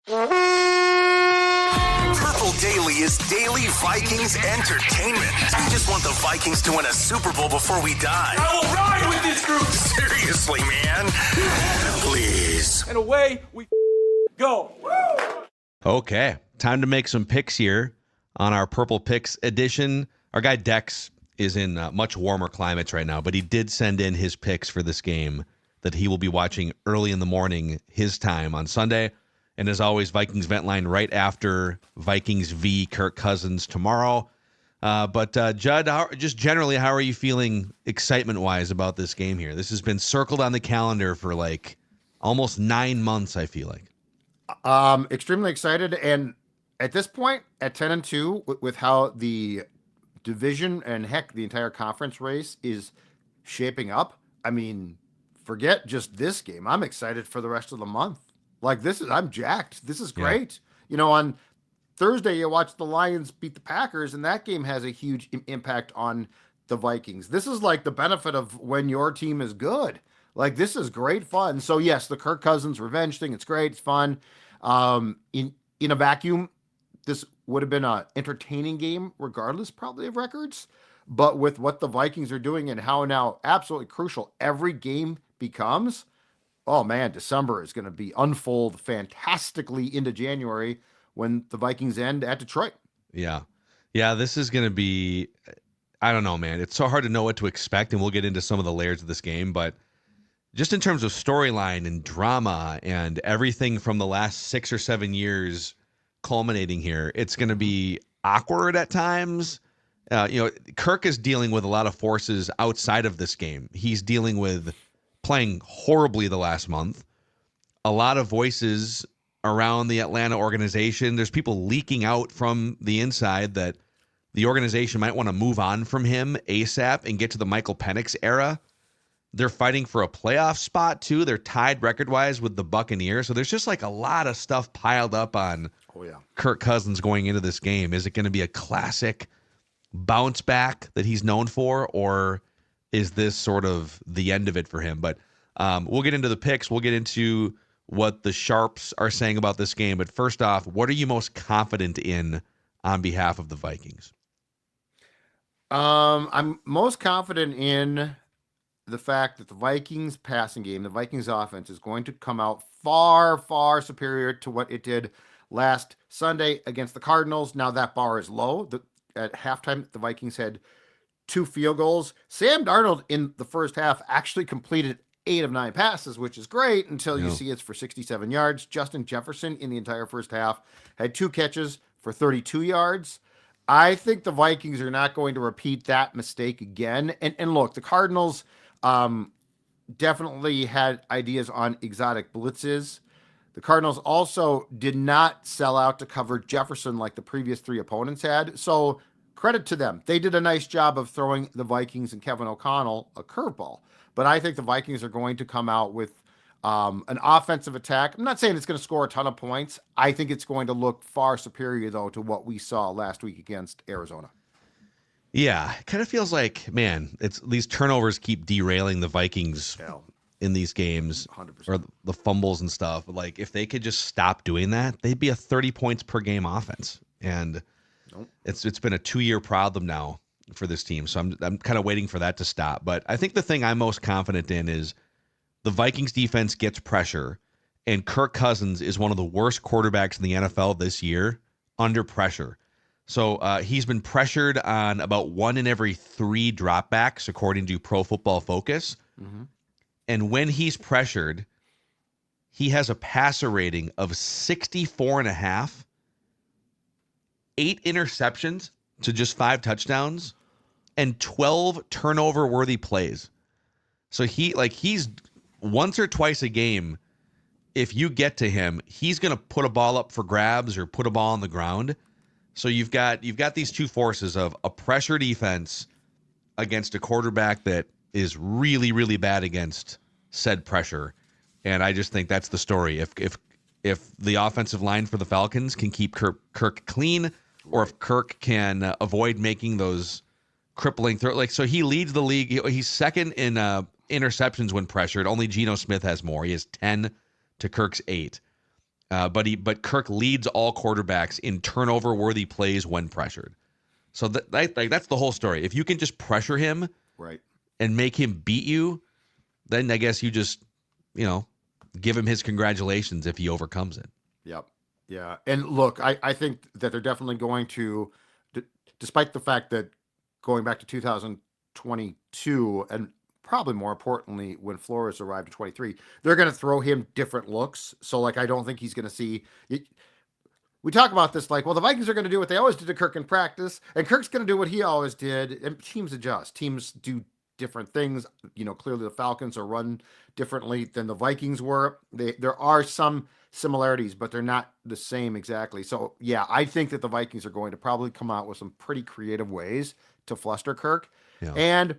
Purple Daily is daily Vikings entertainment. We just want the Vikings to win a Super Bowl before we die. I will ride with this group. Seriously, man. Please. And away we go. Okay, time to make some picks here on our Purple Picks edition. Our guy Dex is in much warmer climates right now, but he did send in his picks for this game that he will be watching early in the morning, his time on Sunday. And as always, Vikings Vent Line right after Vikings v. Kirk Cousins tomorrow. But Judd, just generally, how are you feeling excitement-wise about this game here? This has been circled on the calendar for like almost 9 months, I feel like. Extremely excited. And at this point, at 10-2, with how the division and heck, the entire conference race is shaping up, I mean, forget just this game. I'm excited for the rest of the month. Like, I'm jacked. This is great. Yeah. You know, on Thursday, you watch the Lions beat the Packers, and that game has a huge impact on the Vikings. This is like the benefit of when your team is good. Like, this is great fun. So, yes, the Kirk Cousins revenge thing, it's great. It's fun. In a vacuum, this would have been an entertaining game, regardless probably of records. But with what the Vikings are doing and how now absolutely crucial every game becomes, oh man, December is going to unfold fantastically into January when the Vikings end at Detroit. Yeah. Yeah, this is going to be, I don't know, man. It's so hard to know what to expect, and we'll get into some of the layers of this game. But just in terms of storyline and drama and everything from the last 6 or 7 years culminating here, it's going to be awkward at times. Kirk is dealing with a lot of forces outside of this game. He's dealing with playing horribly the last month. A lot of voices around the Atlanta organization. There's people leaking out from the inside that the organization might want to move on from him ASAP and get to the Michael Penix era. They're fighting for a playoff spot, too. They're tied record-wise with the Buccaneers. So there's just like a lot of stuff piled up on Kirk Cousins going into this game. Is it going to be a classic bounce back that he's known for, or is this sort of the end of it for him? But we'll get into the picks. We'll get into what the Sharps are saying about this game. But first off, what are you most confident in on behalf of the Vikings? I'm most confident in the fact that the Vikings passing game, the Vikings offense, is going to come out far, far superior to what it did last Sunday against the Cardinals. Now that bar is low. At halftime, the Vikings had 2 field goals. Sam Darnold in the first half actually completed 8 of 9 passes, which is great until you see it's for 67 yards. Justin Jefferson in the entire first half had 2 catches for 32 yards. I think the Vikings are not going to repeat that mistake again. And look, the Cardinals definitely had ideas on exotic blitzes. The Cardinals also did not sell out to cover Jefferson like the previous 3 opponents had. So credit to them. They did a nice job of throwing the Vikings and Kevin O'Connell a curveball. But I think the Vikings are going to come out with an offensive attack. I'm not saying it's going to score a ton of points. I think it's going to look far superior, though, to what we saw last week against Arizona. Yeah, it kind of feels like, man, it's these turnovers keep derailing the Vikings in these games, 100%. Or the fumbles and stuff. Like, if they could just stop doing that, they'd be a 30 points per game offense. And it's been a 2-year problem now for this team. So I'm kind of waiting for that to stop. But I think the thing I'm most confident in is the Vikings defense gets pressure, and Kirk Cousins is one of the worst quarterbacks in the NFL this year under pressure. So he's been pressured on about 1 in every 3 dropbacks, according to Pro Football Focus. Mm-hmm. And when he's pressured, he has a passer rating of 64.5, 8 interceptions to just 5 touchdowns, and 12 turnover-worthy plays. So he's once or twice a game, if you get to him, he's going to put a ball up for grabs or put a ball on the ground. So you've got these 2 forces of a pressure defense against a quarterback that is really, really bad against said pressure. And I just think that's the story. If the offensive line for the Falcons can keep Kirk clean, or if Kirk can avoid making those crippling throws. So he leads the league. He's second in interceptions when pressured. Only Geno Smith has more. He has 10 to Kirk's 8. But Kirk leads all quarterbacks in turnover-worthy plays when pressured. So that's the whole story. If you can just pressure him Right. and make him beat you, then I guess you just, give him his congratulations if he overcomes it. Yep. Yeah. And look, I think that they're definitely going to, despite the fact that going back to 2022 and probably more importantly, when Flores arrived in 23, they're going to throw him different looks. So I don't think he's going to see it. We talk about this the Vikings are going to do what they always did to Kirk in practice, and Kirk's going to do what he always did. And teams adjust. Teams do different things. Clearly the Falcons are run differently than the Vikings were. There are some similarities, but they're not the same exactly. So yeah, I think that the Vikings are going to probably come out with some pretty creative ways to fluster Kirk. Yeah. And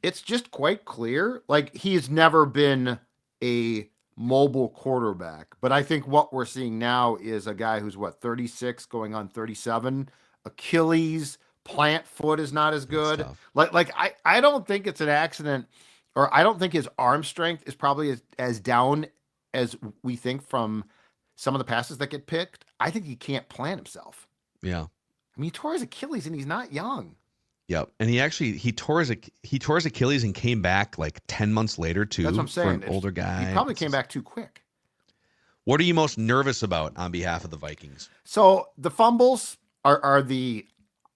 it's just quite clear. He's never been a mobile quarterback, but I think what we're seeing now is a guy who's 36 going on 37. Achilles plant foot is not as good. I don't think it's an accident, or I don't think his arm strength is probably as down as we think from some of the passes that get picked. I think he can't plant himself. Yeah. I mean, he tore his Achilles and he's not young. Yep. And he tore his Achilles and came back 10 months later too. That's what I'm saying. For an older guy. He probably came back too quick. What are you most nervous about on behalf of the Vikings? So the fumbles are the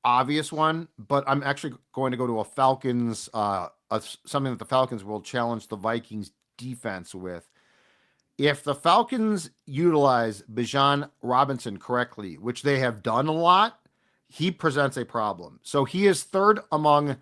obvious one, but I'm actually going to go to a Falcons, something that the Falcons will challenge the Vikings defense with. If the Falcons utilize Bijan Robinson correctly, which they have done a lot, he presents a problem. So he is third among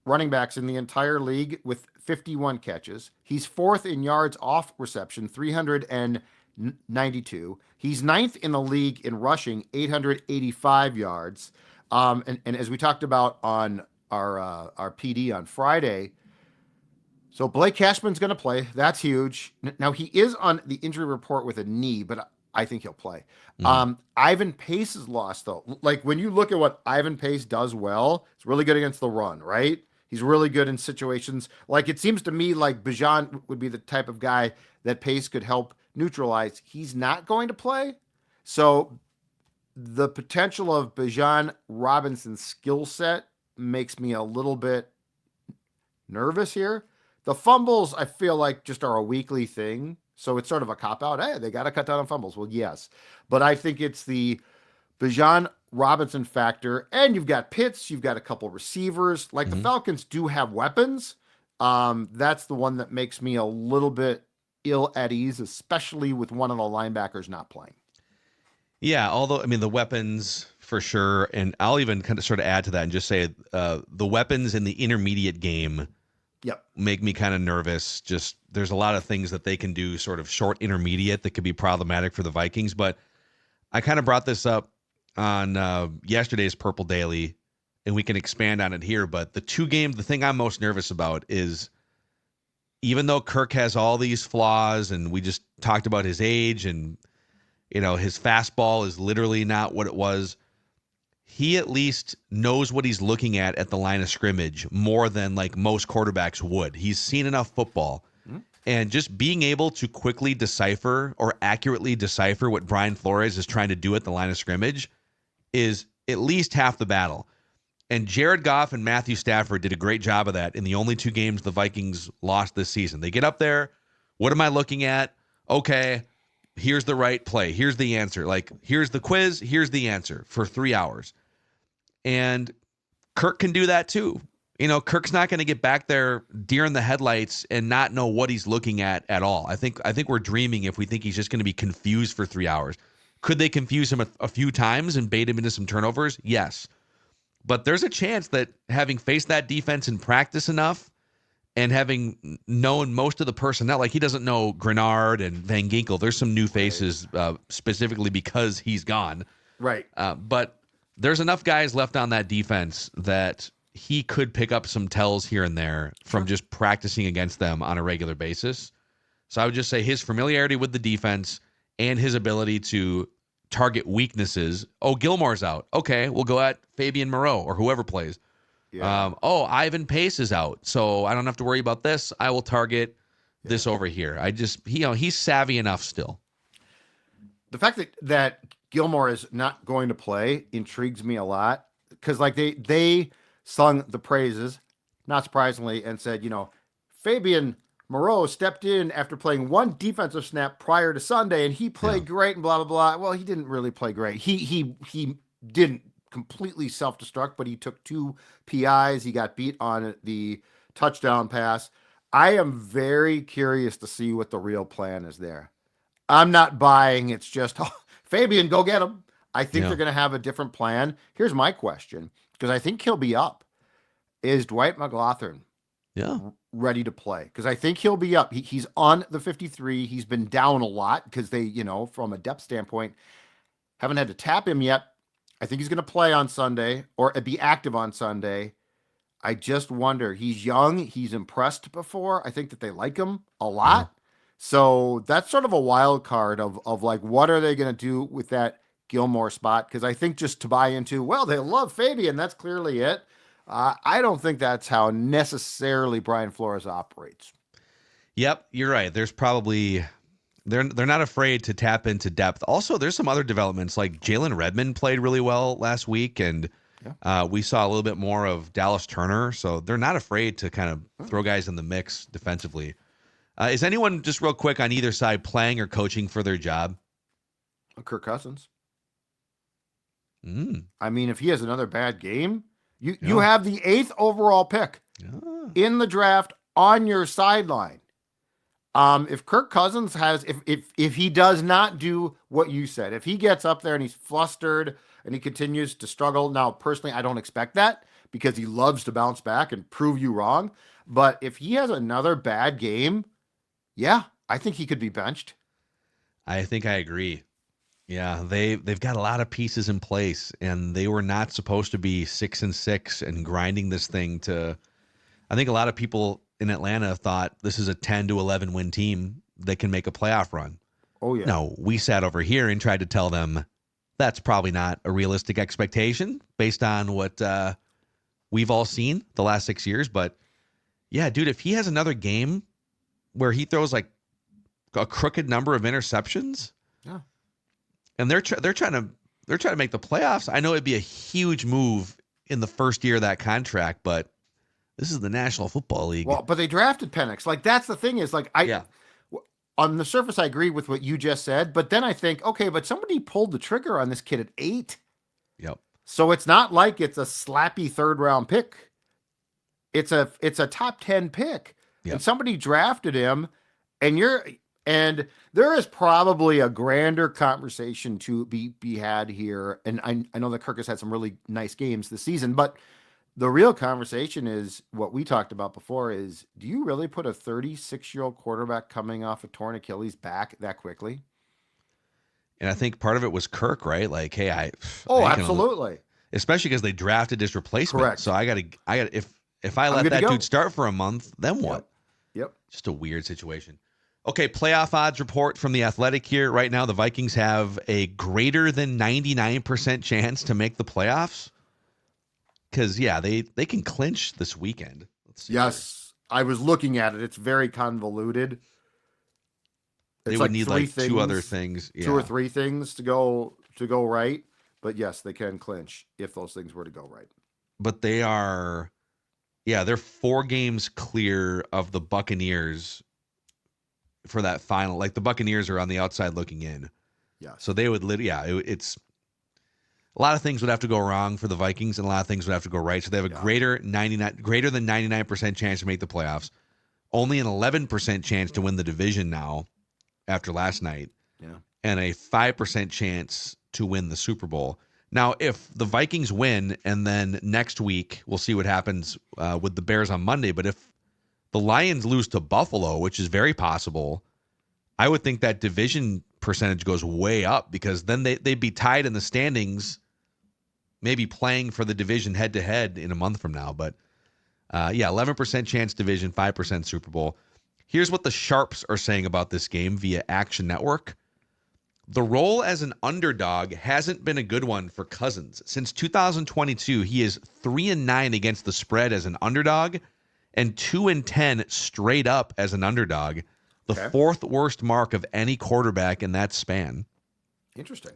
running backs in the entire league with 51 catches. He's fourth in yards off reception, 392. He's ninth in the league in rushing, 885 yards. And as we talked about on our PD on Friday, so Blake Cashman's going to play. That's huge. Now he is on the injury report with a knee, but I think he'll play. Ivan Pace is lost though. When you look at what Ivan Pace does well, it's really good against the run, right? He's really good in situations. It seems to me like Bijan would be the type of guy that Pace could help neutralize. He's not going to play. So the potential of Bijan Robinson's skill set makes me a little bit nervous here. The fumbles, I feel like, just are a weekly thing. So it's sort of a cop-out. Hey, they got to cut down on fumbles. Well, yes. But I think it's the Bijan Robinson factor. And you've got Pitts. You've got a couple receivers. The Falcons do have weapons. That's the one that makes me a little bit ill at ease, especially with one of the linebackers not playing. Yeah, although, the weapons for sure. And I'll even kind of sort of add to that and just say the weapons in the intermediate game make me kind of nervous. Just there's a lot of things that they can do sort of short intermediate that could be problematic for the Vikings. But I kind of brought this up on yesterday's Purple Daily, and we can expand on it here. But the thing I'm most nervous about is, even though Kirk has all these flaws, and we just talked about his age, and his fastball is literally not what it was, he at least knows what he's looking at the line of scrimmage more than most quarterbacks would. He's seen enough football. And just being able to quickly decipher or accurately decipher what Brian Flores is trying to do at the line of scrimmage is at least half the battle. And Jared Goff and Matthew Stafford did a great job of that in the only two games the Vikings lost this season. They get up there. What am I looking at? Okay, here's the right play. Here's the answer. Here's the quiz. Here's the answer for 3 hours. And Kirk can do that too. Kirk's not going to get back there deer in the headlights and not know what he's looking at all. I think we're dreaming if we think he's just going to be confused for 3 hours. Could they confuse him a few times and bait him into some turnovers? Yes. But there's a chance that having faced that defense in practice enough and having known most of the personnel, he doesn't know Grenard and Van Ginkel. There's some new faces specifically because he's gone. Right. But there's enough guys left on that defense that he could pick up some tells here and there from just practicing against them on a regular basis. So I would just say his familiarity with the defense and his ability to target weaknesses. Oh, Gilmore's out. Okay, we'll go at Fabian Moreau or whoever plays. Yeah. Ivan Pace is out, so I don't have to worry about this. I will target this over here. He's savvy enough still. the fact that Gilmore is not going to play intrigues me a lot because like they sung the praises, not surprisingly, and said, Fabian Moreau stepped in after playing one defensive snap prior to Sunday, and he played great and blah, blah, blah. Well, he didn't really play great. He didn't completely self-destruct, but he took 2 PIs. He got beat on the touchdown pass. I am very curious to see what the real plan is there. I'm not buying it's just, Fabian, go get him. I think they're going to have a different plan. Here's my question, because I think he'll be up. Is Dwight McLaughlin ready to play? Because I think he'll be up. He's on the 53. He's been down a lot because they, from a depth standpoint, haven't had to tap him yet. I think he's going to play on Sunday or be active on Sunday. I just wonder. He's young. He's impressed before. I think that they like him a lot. Yeah. So that's sort of a wild card of like, what are they going to do with that Gilmore spot? Because I think just to buy into, well, they love Fabian. That's clearly it. I don't think that's how necessarily Brian Flores operates. Yep, you're right. There's probably they're not afraid to tap into depth. Also, there's some other developments like Jalen Redmond played really well last week, and we saw a little bit more of Dallas Turner. So they're not afraid to kind of throw guys in the mix defensively. Is anyone, just real quick, on either side playing or coaching for their job? Kirk Cousins. I mean, if he has another bad game, you have the 8th overall pick in the draft on your sideline. If Kirk Cousins has, if he does not do what you said, if he gets up there and he's flustered and he continues to struggle, now personally, I don't expect that because he loves to bounce back and prove you wrong. But if he has another bad game, I think he could be benched. I think I agree. Yeah, they've got a lot of pieces in place, and they were not supposed to be 6-6 and grinding this thing to. I think a lot of people in Atlanta thought this is a 10 to 11 win team that can make a playoff run. Oh yeah. No, we sat over here and tried to tell them that's probably not a realistic expectation based on what we've all seen the last 6 years. But yeah, dude, if he has another game where he throws like a crooked number of interceptions. Yeah. And they're trying to make the playoffs. I know it'd be a huge move in the first year of that contract, but this is the National Football League. Well, but they drafted Penix. Like that's the thing is like on the surface I agree with what you just said, but then I think, okay, but somebody pulled the trigger on this kid at 8. Yep. So it's not like it's a slappy 3rd round pick. It's a top 10 pick. Yep. And somebody drafted him and there is probably a grander conversation to be had here. And I know that Kirk has had some really nice games this season, but the real conversation is what we talked about before is, do you really put a 36-year-old quarterback coming off a torn Achilles back that quickly? And I think part of it was Kirk, right? Like, hey, absolutely. Especially because they drafted his replacement. Correct. So I got if I let that dude start for a month, then what? Yep. Just a weird situation. Okay, playoff odds report from The Athletic here. Right now, the Vikings have a greater than 99% chance to make the playoffs. Because, they can clinch this weekend. Let's see. Yes, I was looking at it. It's very convoluted. They would need like 2 other things. 2 or 3 things to go right. But yes, they can clinch if those things were to go right. But they are, they're 4 games clear of the Buccaneers for that final. Like the Buccaneers are on the outside looking in. Yeah. So they would it's a lot of things would have to go wrong for the Vikings and a lot of things would have to go right. So they have a greater than 99% chance to make the playoffs. Only an 11% chance to win the division now after last night. Yeah. And a 5% chance to win the Super Bowl. Now, if the Vikings win and then next week we'll see what happens with the Bears on Monday, but if the Lions lose to Buffalo, which is very possible, I would think that division percentage goes way up because then they'd be tied in the standings, maybe playing for the division head-to-head in a month from now. But, 11% chance division, 5% Super Bowl. Here's what the Sharps are saying about this game via Action Network. The role as an underdog hasn't been a good one for Cousins. Since 2022, he is 3-9 against the spread as an underdog and 2-10 straight up as an underdog, the 4th worst mark of any quarterback in that span. Interesting.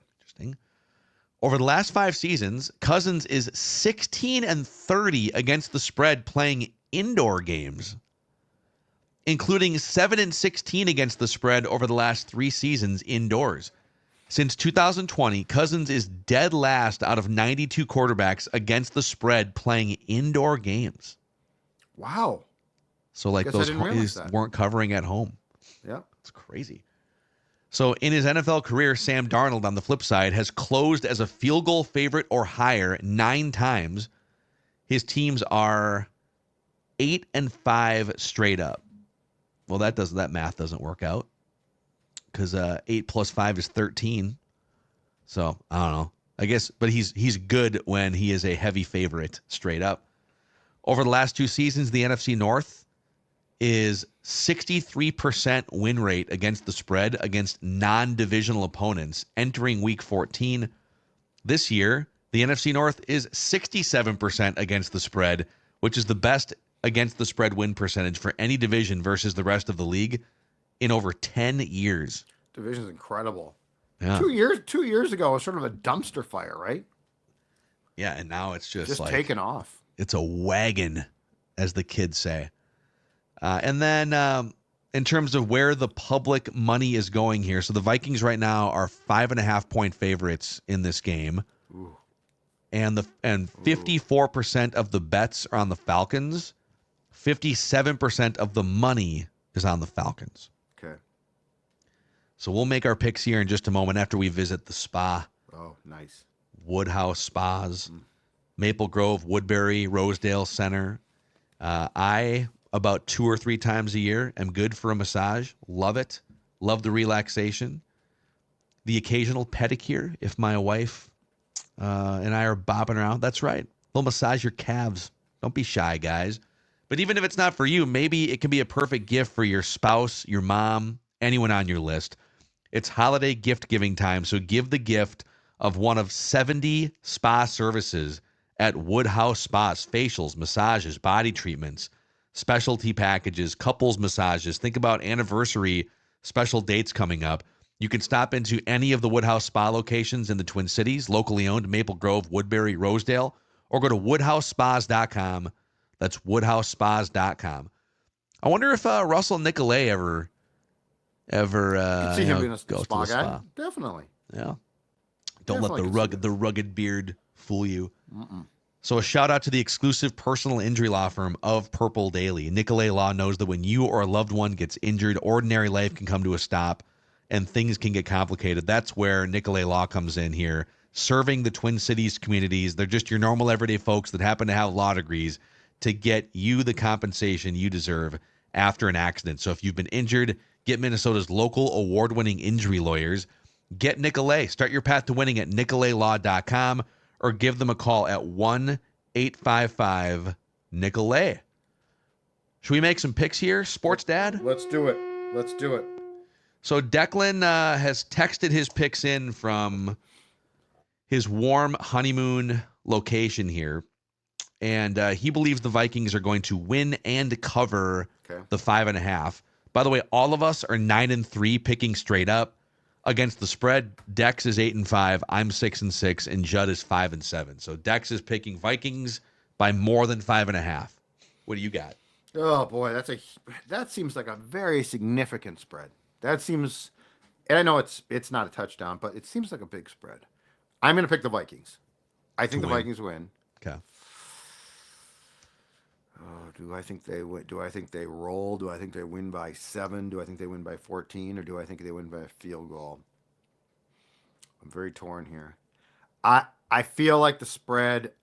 Over the last 5 seasons, Cousins is 16-30 against the spread playing indoor games, including 7-16 against the spread over the last 3 seasons indoors. Since 2020, Cousins is dead last out of 92 quarterbacks against the spread playing indoor games. Wow. So like Guess I those didn't realize that. weren't covering at home. Yeah. It's crazy. So in his NFL career, Sam Darnold, on the flip side, has closed as a field goal favorite or higher 9 times. His teams are 8-5 straight up. Well, that math doesn't work out because 8 plus 5 is 13. So I don't know. I guess, but he's good when he is a heavy favorite straight up. Over the last 2 seasons, the NFC North is 63% win rate against the spread against non-divisional opponents entering week 14. This year, the NFC North is 67% against the spread, which is the best against the spread win percentage for any division versus the rest of the league in over 10 years. Division's incredible. Yeah. 2 years ago, it was sort of a dumpster fire, right? Yeah, and now it's just like taken off. It's a wagon, as the kids say. And then in terms of where the public money is going here, so the Vikings right now are 5.5-point favorites in this game. Ooh. And 54% of the bets are on the Falcons. 57% of the money is on the Falcons. Okay. So we'll make our picks here in just a moment after we visit the spa. Oh, nice. Woodhouse Spas, Maple Grove, Woodbury, Rosedale Center. I, about 2 or 3 times a year, am good for a massage. Love it. Love the relaxation. The occasional pedicure if my wife and I are bopping around. That's right. They'll massage your calves. Don't be shy, guys. But even if it's not for you, maybe it can be a perfect gift for your spouse, your mom, anyone on your list. It's holiday gift giving time, so give the gift of one of 70 spa services at Woodhouse Spas: facials, massages, body treatments, specialty packages, couples massages. Think about anniversary special dates coming up. You can stop into any of the Woodhouse Spa locations in the Twin Cities, locally owned, Maple Grove, Woodbury, Rosedale, or go to woodhousespas.com. That's woodhousespas.com. I wonder if Russell Nicolay ever see him being a goes spa to the guy. spa. Definitely. Yeah. Don't Definitely let can see the rugged beard fool you. Mm-mm. So a shout out to the exclusive personal injury law firm of Purple Daily. Nicolay Law knows that when you or a loved one gets injured, ordinary life can come to a stop and things can get complicated. That's where Nicolay Law comes in here, serving the Twin Cities communities. They're just your normal everyday folks that happen to have law degrees to get you the compensation you deserve after an accident. So if you've been injured, get Minnesota's local award-winning injury lawyers. Get Nicolay. Start your path to winning at nicolaylaw.com or give them a call at 1-855-NICOLAY. Should we make some picks here, Sports Dad? Let's do it. So Declan has texted his picks in from his warm honeymoon location here, and he believes the Vikings are going to win and cover the 5.5. By the way, all of us are 9-3 picking straight up. Against the spread, Dex is 8-5, I'm 6-6, and Judd is 5-7. So Dex is picking Vikings by more than 5.5. What do you got? Oh boy, that seems like a very significant spread. That seems, and I know it's not a touchdown, but it seems like a big spread. I'm going to pick the Vikings. I think the Vikings win. Okay. Oh, do I think they win? Do I think they roll? Do I think they win by 7? Do I think they win by 14? Or do I think they win by a field goal? I'm very torn here. I feel like the spread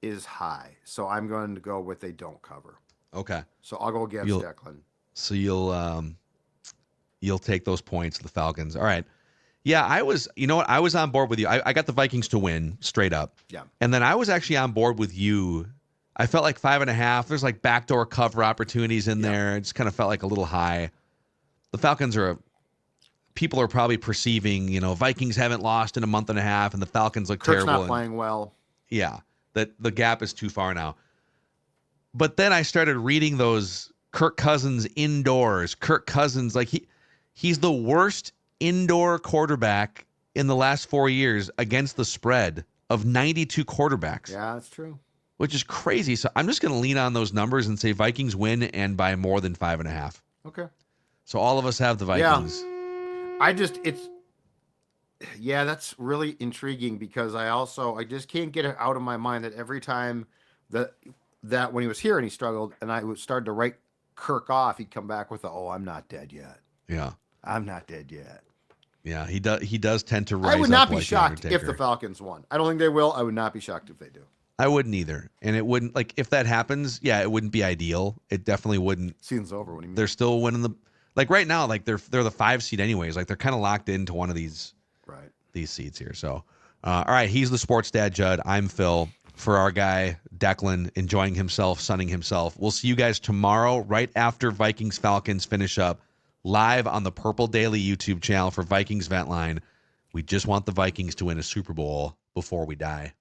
is high, so I'm going to go with they don't cover. Okay. So I'll go against Declan. So you'll take those points, the Falcons. All right. Yeah, I was on board with you. I got the Vikings to win straight up. Yeah. And then I was actually on board with you. I felt like 5.5. There's like backdoor cover opportunities in there. It just kind of felt like a little high. The Falcons people are probably perceiving, Vikings haven't lost in a month and a half, and the Falcons look Kirk's terrible. not playing well. Yeah, that the gap is too far now. But then I started reading those Kirk Cousins indoors. Kirk Cousins, like he's the worst indoor quarterback in the last 4 years against the spread of 92 quarterbacks. Yeah, that's true. Which is crazy. So I'm just going to lean on those numbers and say Vikings win and by more than 5.5. Okay. So all of us have the Vikings. That's really intriguing because I just can't get it out of my mind that every time that when he was here and he struggled and I started to write Kirk off, he'd come back with I'm not dead yet. Yeah. I'm not dead yet. Yeah, he does tend to rise I would not up be like shocked the if the Falcons won. I don't think they will. I would not be shocked if they do. I wouldn't either. And it wouldn't, like, if that happens, yeah, it wouldn't be ideal. It definitely wouldn't. Season's over. What do you mean? They're still winning like right now, like they're the 5 seed anyways. Like they're kind of locked into one of these seeds here. So, all right, he's the sports dad, Judd. I'm Phil. For our guy, Declan, enjoying himself, sunning himself. We'll see you guys tomorrow right after Vikings Falcons finish up live on the Purple Daily YouTube channel for Vikings Vent Line. We just want the Vikings to win a Super Bowl before we die.